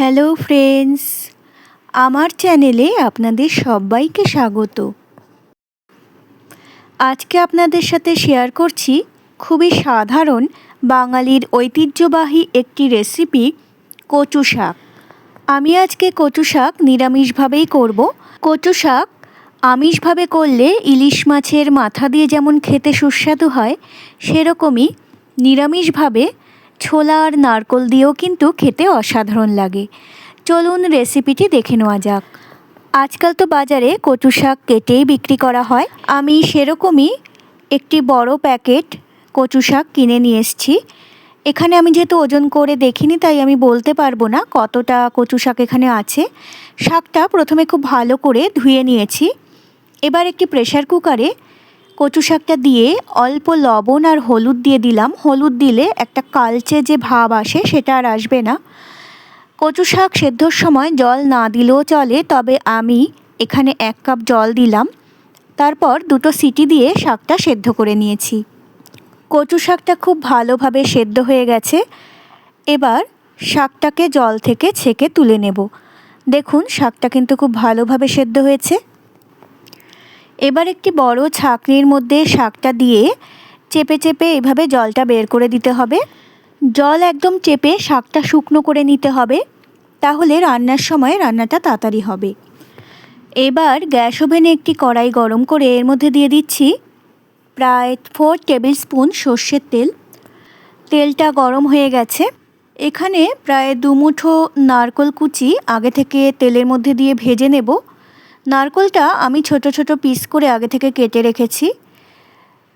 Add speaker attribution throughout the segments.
Speaker 1: Hello friends, আমার চ্যানেলে আপনাদের সবাইকে স্বাগত। আজকে আপনাদের সাথে শেয়ার করছি খুবই সাধারণ বাঙালির ঐতিহ্যবাহী একটি রেসিপি, কচু শাক। আমি আজকে কচু শাক নিরামিষভাবেই করব। কচু শাক আমিষভাবে করলে ইলিশ মাছের মাথা দিয়ে যেমন খেতে সুস্বাদু হয়, সেরকমই নিরামিষভাবে ছোলা আর নারকোল দিয়েও কিন্তু খেতে অসাধারণ লাগে। চলুন রেসিপিটি দেখে নেওয়া যাক। আজকাল তো বাজারে কচু শাক কেটেই বিক্রি করা হয়। আমি সেরকমই একটি বড় প্যাকেট কচু শাক কিনে নিয়ে এসেছি। এখানে আমি যেহেতু ওজন করে দেখিনি, তাই আমি বলতে পারবো না কতটা কচু শাক এখানে আছে। শাকটা প্রথমে খুব ভালো করে ধুয়ে নিয়েছি। এবার একটি প্রেসার কুকারে কচু শাকটা দিয়ে অল্প লবণ আর হলুদ দিয়ে দিলাম। হলুদ দিলে একটা কালচে যে ভাব আসে, সেটা আর আসবে না। কচু শাক সেদ্ধর সময় জল না দিলেও চলে, তবে আমি এখানে 1 কাপ জল দিলাম। তারপর 2টো সিটি দিয়ে শাকটা সেদ্ধ করে নিয়েছি। কচু শাকটা খুব ভালোভাবে সেদ্ধ হয়ে গেছে। এবার শাকটাকে জল থেকে ছেঁকে তুলে নেব। দেখুন, শাকটা কিন্তু খুব ভালোভাবে সেদ্ধ হয়েছে। এবার একটি বড় ছাঁকনির মধ্যে শাকটা দিয়ে চেপে চেপে এভাবে জলটা বের করে দিতে হবে। জল একদম চেপে শাকটা শুকনো করে নিতে হবে, তাহলে রান্নার সময় রান্নাটা তাড়াতাড়ি হবে। এবার গ্যাস ওভেনে একটি কড়াই গরম করে এর মধ্যে দিয়ে দিচ্ছি প্রায় 4 টেবিল স্পুন সর্ষের তেল। তেলটা গরম হয়ে গেছে। এখানে প্রায় 2 মুঠো নারকোল কুচি আগে থেকে তেলের মধ্যে দিয়ে ভেজে নেব। নারকোলটা আমি ছোট ছোট পিস করে আগে থেকে কেটে রেখেছি।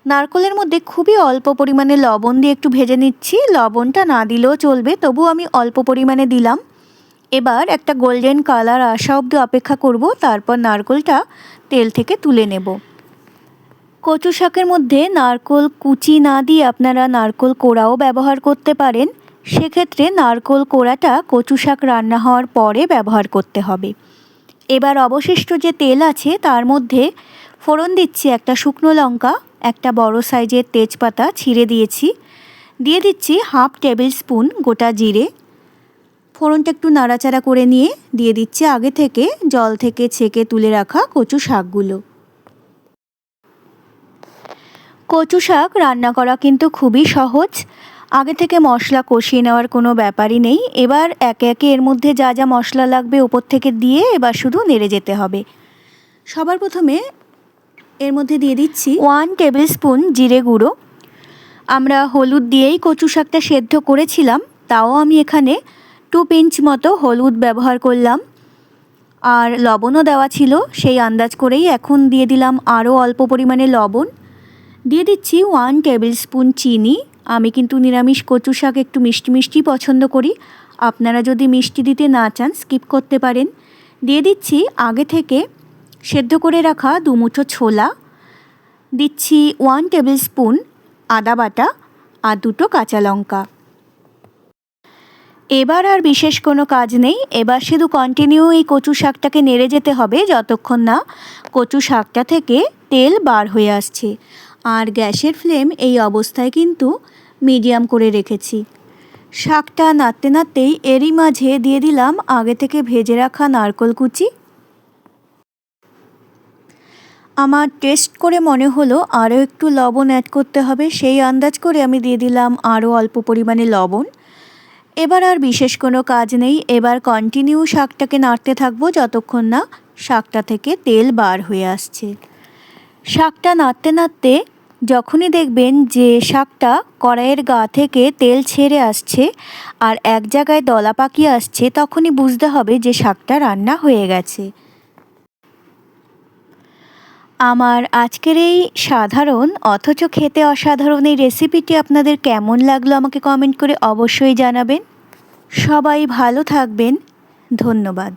Speaker 1: নারকোলের মধ্যে খুবই অল্প পরিমাণে লবণ দিয়ে একটু ভেজে নিচ্ছি। লবণটা না দিলেও চলবে, তবু আমি অল্প পরিমাণে দিলাম। এবার একটা গোল্ডেন কালার আসা অবধি অপেক্ষা করব, তারপর নারকোলটা তেল থেকে তুলে নেব। কচু শাকের মধ্যে নারকোল কুচি না দিয়ে আপনারা নারকোল কোড়াও ব্যবহার করতে পারেন। সেক্ষেত্রে নারকোল কোড়াটা কচু শাক রান্না হওয়ার পরে ব্যবহার করতে হবে। এবার অবশিষ্ট যে তেল আছে তার মধ্যে ফোড়ন দিচ্ছি একটা শুকনো লঙ্কা, একটা বড় সাইজের তেজপাতা ছিঁড়ে দিয়েছি, দিয়ে দিচ্ছি 1/2 টেবিল স্পুন গোটা জিরে। ফোড়নটা একটু নাড়াচাড়া করে নিয়ে দিয়ে দিচ্ছি আগে থেকে জল থেকে ছেঁকে তুলে রাখা কচু শাকগুলো। কচু শাক রান্না করা কিন্তু খুবই সহজ। আগে থেকে মশলা কষিয়ে নেওয়ার কোনো ব্যাপারই নেই। এবার একে একে এর মধ্যে যা যা মশলা লাগবে ওপর থেকে দিয়ে এবার শুধু নেড়ে যেতে হবে। সবার প্রথমে এর মধ্যে দিয়ে দিচ্ছি 1 টেবিল স্পুন জিরে গুঁড়ো। আমরা হলুদ দিয়েই কচু শাকটা সেদ্ধ করেছিলাম, তাও আমি এখানে 2 পিঞ্চ মতো হলুদ ব্যবহার করলাম। আর লবণও দেওয়া ছিল, সেই আন্দাজ করেই এখন দিয়ে দিলাম আরও অল্প পরিমাণে লবণ। দিয়ে দিচ্ছি 1 টেবিল স্পুন চিনি। আমি কিন্তু নিরামিষ কচু শাক একটু মিষ্টি মিষ্টি পছন্দ করি। আপনারা যদি মিষ্টি দিতে না চান স্কিপ করতে পারেন। দিয়ে দিচ্ছি আগে থেকে সেদ্ধ করে রাখা 2 মুঠো ছোলা। দিচ্ছি 1 টেবিল স্পুন আদা বাটা আর 2টো কাঁচা লঙ্কা। এবার আর বিশেষ কোনো কাজ নেই। এবার শুধু কন্টিনিউ এই কচু শাকটাকে নেড়ে যেতে হবে যতক্ষণ না কচু শাকটা থেকে তেল বার হয়ে আসছে। আর গ্যাসের ফ্লেম এই অবস্থায় কিন্তু মিডিয়াম করে রেখেছি। শাকটা নাড়তে নাড়তেই এরই মাঝে দিয়ে দিলাম আগে থেকে ভেজে রাখা নারকোল কুচি। আমার টেস্ট করে মনে হলো আরও একটু লবণ অ্যাড করতে হবে, সেই আন্দাজ করে আমি দিয়ে দিলাম আরও অল্প পরিমাণে লবণ। এবার আর বিশেষ কোনো কাজ নেই। এবার কন্টিনিউ শাকটাকে নাড়তে থাকবো যতক্ষণ না শাকটা থেকে তেল বার হয়ে আসছে। শাকটা নাড়তে নাড়তে যখনই দেখবেন যে শাকটা কড়াইয়ের গা থেকে তেল ছেড়ে আসছে আর এক জায়গায় দলা পাকিয়ে আসছে, তখনই বুঝতে হবে যে শাকটা রান্না হয়ে গেছে। আমার আজকের এই সাধারণ অথচ খেতে অসাধারণ এই রেসিপিটি আপনাদের কেমন লাগলো আমাকে কমেন্ট করে অবশ্যই জানাবেন। সবাই ভালো থাকবেন। ধন্যবাদ।